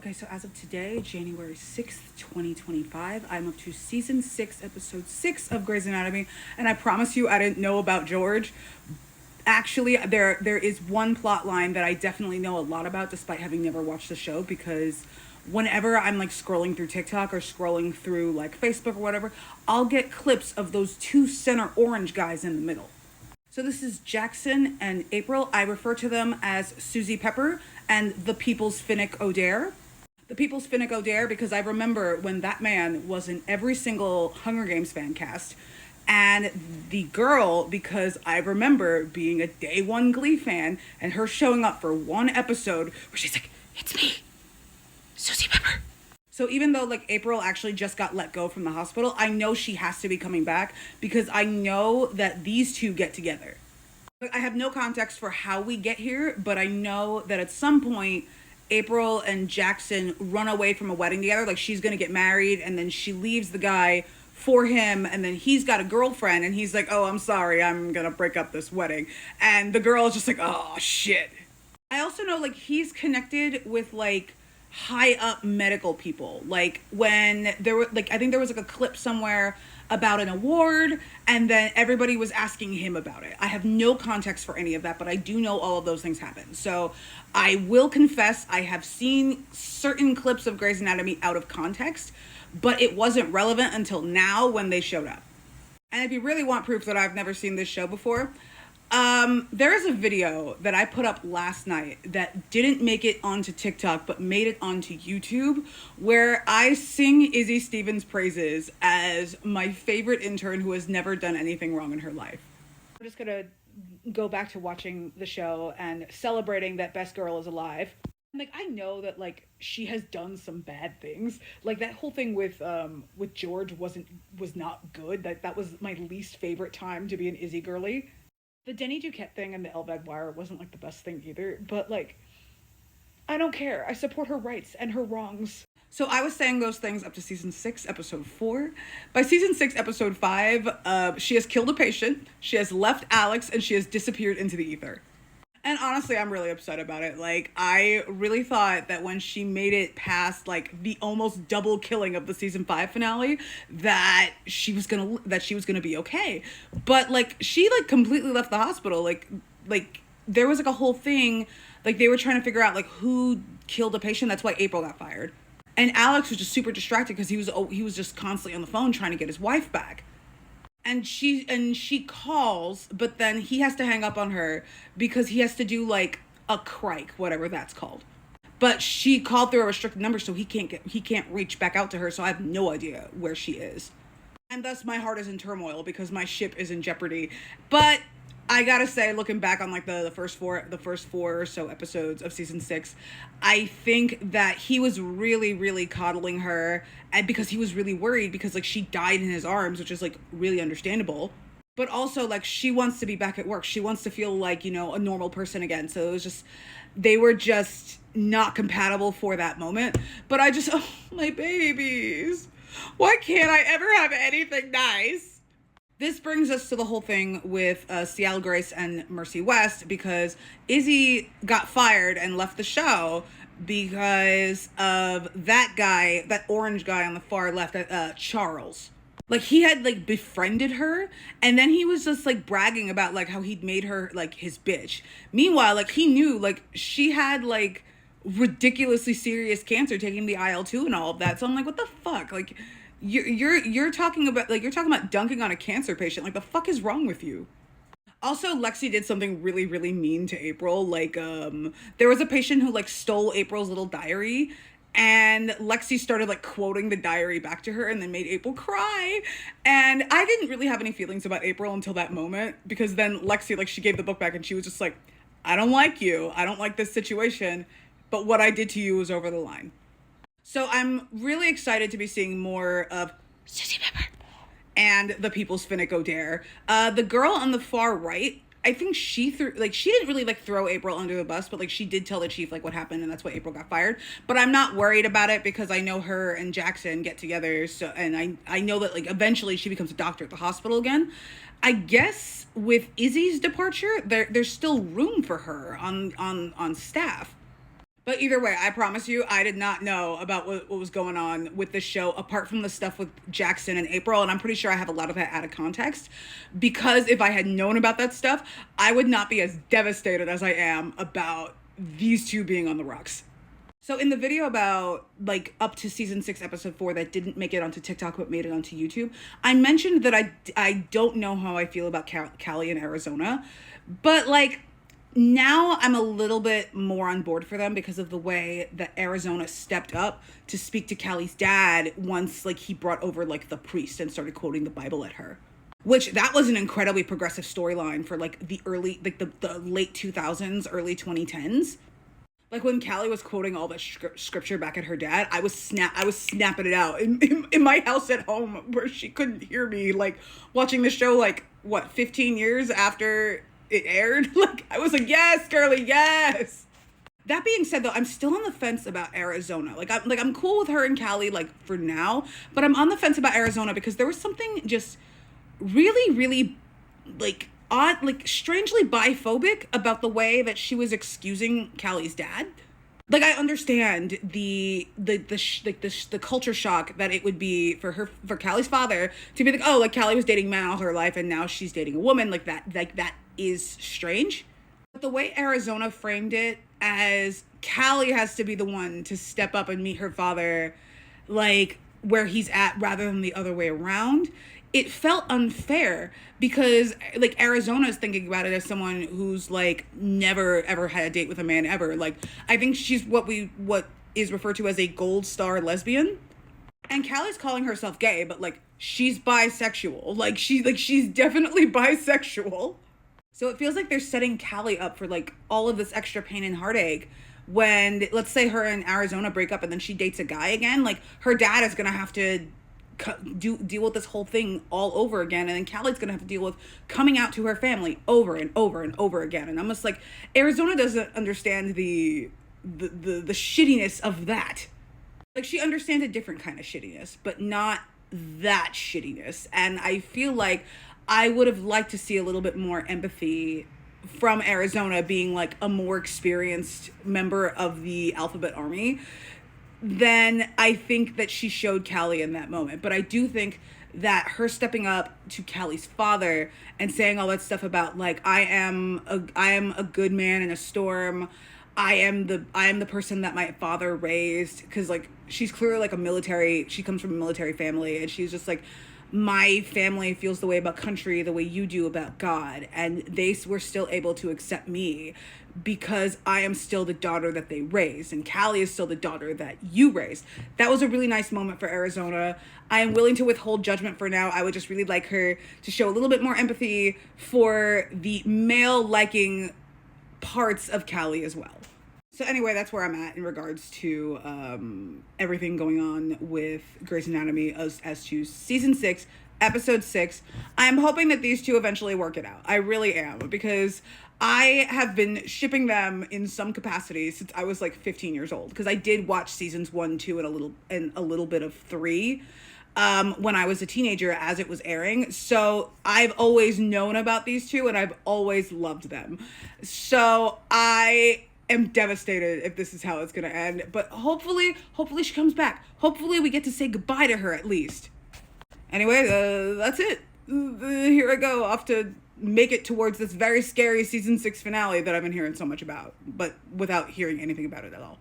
Okay, so as of today, January 6th, 2025, I'm up to season 6, episode 6 of Grey's Anatomy, and I promise you I didn't know about George. Actually, there is one plot line that I definitely know a lot about despite having never watched the show, because whenever I'm like scrolling through TikTok or scrolling through like Facebook or whatever, I'll get clips of those two center orange guys in the middle. So this is Jackson and April. I refer to them as Suzy Pepper and the People's FINNICK ODAIR. The People's FINNICK ODAIR because I remember when that man was in every single Hunger Games fan cast. And the girl because I remember being a day one Glee fan and her showing up for one episode where she's like, "It's me, Suzy Pepper." So even though like April actually just got let go from the hospital, I know she has to be coming back because I know that these two get together. I have no context for how we get here, but I know that at some point April and Jackson run away from a wedding together. Like she's gonna get married and then she leaves the guy for him, and then he's got a girlfriend and he's like, "Oh, I'm sorry, I'm gonna break up this wedding." And the girl is just like, "Oh shit." I also know like he's connected with like high up medical people. Like when there were like, I think there was like a clip somewhere about an award and then everybody was asking him about it. I have no context for any of that, but I do know all of those things happen. So I will confess I have seen certain clips of Grey's Anatomy out of context, but it wasn't relevant until now when they showed up. And if you really want proof that I've never seen this show before, there is a video that I put up last night that didn't make it onto TikTok, but made it onto YouTube, where I sing Izzie Stevens' praises as my favorite intern who has never done anything wrong in her life. I'm just gonna go back to watching the show and celebrating that Best Girl is alive. Like, I know that like she has done some bad things. Like that whole thing with George was not good. That was my least favorite time to be an Izzie girly. The Denny Duquette thing and the Elbag wire wasn't like the best thing either, but like, I don't care. I support her rights and her wrongs. So I was saying those things up to season 6, episode 4. By season 6, episode 5, she has killed a patient, she has left Alex, and she has disappeared into the ether. And honestly, I'm really upset about it. Like, I really thought that when she made it past, like, the almost double killing of the season 5 finale, that she was gonna be okay. But, like, she, like, completely left the hospital. Like, there was, like, a whole thing, like, they were trying to figure out, like, who killed a patient. That's why April got fired. And Alex was just super distracted because he was just constantly on the phone trying to get his wife back. And she calls, but then he has to hang up on her because he has to do like a crike, whatever that's called. But she called through a restricted number, so he can't reach back out to her, so I have no idea where she is. And thus my heart is in turmoil because my ship is in jeopardy. But I gotta say, looking back on like the first four or so episodes of season 6, I think that he was really, really coddling her, and because he was really worried because like she died in his arms, which is like really understandable. But also like she wants to be back at work. She wants to feel like, you know, a normal person again. So it was just, they were just not compatible for that moment. But I just, oh, my babies. Why can't I ever have anything nice? This brings us to the whole thing with Ciel Grace and Mercy West, because Izzie got fired and left the show because of that guy, that orange guy on the far left, Charles. Like, he had, like, befriended her, and then he was just, like, bragging about, like, how he'd made her, like, his bitch. Meanwhile, like, he knew, like, she had, like, ridiculously serious cancer, taking the IL-2 and all of that. So I'm like, what the fuck? Like, you're talking about dunking on a cancer patient. Like, the fuck is wrong with you? Also, Lexi did something really, really mean to April. Like, there was a patient who, like, stole April's little diary, and Lexi started, like, quoting the diary back to her and then made April cry. And I didn't really have any feelings about April until that moment, because then Lexi, like, she gave the book back and she was just like, "I don't like you. I don't like this situation, but what I did to you was over the line." So I'm really excited to be seeing more of Suzy Pepper and the People's FINNICK ODAIR. The girl on the far right, I think she didn't really like throw April under the bus, but like she did tell the chief like what happened, and that's why April got fired. But I'm not worried about it because I know her and Jackson get together. So, and I know that like eventually she becomes a doctor at the hospital again. I guess with Izzie's departure, there's still room for her on staff. But either way, I promise you, I did not know about what was going on with this show, apart from the stuff with Jackson and April. And I'm pretty sure I have a lot of that out of context. Because if I had known about that stuff, I would not be as devastated as I am about these two being on the rocks. So in the video about like up to season 6, episode 4 that didn't make it onto TikTok but made it onto YouTube, I mentioned that I don't know how I feel about Cali and Arizona, but like now I'm a little bit more on board for them because of the way that Arizona stepped up to speak to Cali's dad once like he brought over like the priest and started quoting the Bible at her. Which that was an incredibly progressive storyline for like the early, like the late 2000s, early 2010s. Like when Callie was quoting all that scripture back at her dad, I was snapping it out in my house at home where she couldn't hear me, like watching the show like what 15 years after it aired. Like I was like, yes, girly, yes. That being said, though, I'm still on the fence about Arizona. I'm cool with her and Callie like for now, but I'm on the fence about Arizona because there was something just really, really like odd, like strangely biphobic about the way that she was excusing Callie's dad. Like I understand the culture shock that it would be for Callie's father to be like, oh, like Callie was dating men all her life and now she's dating a woman, like that is strange. But the way Arizona framed it as Callie has to be the one to step up and meet her father, like where he's at rather than the other way around, it felt unfair because like Arizona is thinking about it as someone who's like never ever had a date with a man ever. Like I think she's what is referred to as a gold star lesbian. And Callie's calling herself gay, but like she's bisexual. Like she's definitely bisexual. So it feels like they're setting Callie up for like all of this extra pain and heartache when let's say her and Arizona break up and then she dates a guy again. Like her dad is gonna have to deal with this whole thing all over again, and then Callie's gonna have to deal with coming out to her family over and over and over again. And I'm just like, Arizona doesn't understand the shittiness of that. Like she understands a different kind of shittiness, but not that shittiness. And I feel like I would have liked to see a little bit more empathy from Arizona being like a more experienced member of the Alphabet Army than I think that she showed Callie in that moment. But I do think that her stepping up to Callie's father and saying all that stuff about like I am a good man in a storm. I am the person that my father raised, because like she's clearly like she comes from a military family, and she's just like, my family feels the way about country the way you do about God, and they were still able to accept me because I am still the daughter that they raised, and Callie is still the daughter that you raised. That was a really nice moment for Arizona. I am willing to withhold judgment for now. I would just really like her to show a little bit more empathy for the male liking parts of Callie as well. So anyway, that's where I'm at in regards to everything going on with Grey's Anatomy as to season 6, episode 6. I'm hoping that these two eventually work it out. I really am, because I have been shipping them in some capacity since I was like 15 years old, because I did watch seasons 1, 2, and a little bit of 3 when I was a teenager as it was airing. So I've always known about these two and I've always loved them. So I am devastated if this is how it's gonna end, but hopefully she comes back. Hopefully we get to say goodbye to her at least. Anyway, that's it. Here I go off to make it towards this very scary season 6 finale that I've been hearing so much about, but without hearing anything about it at all.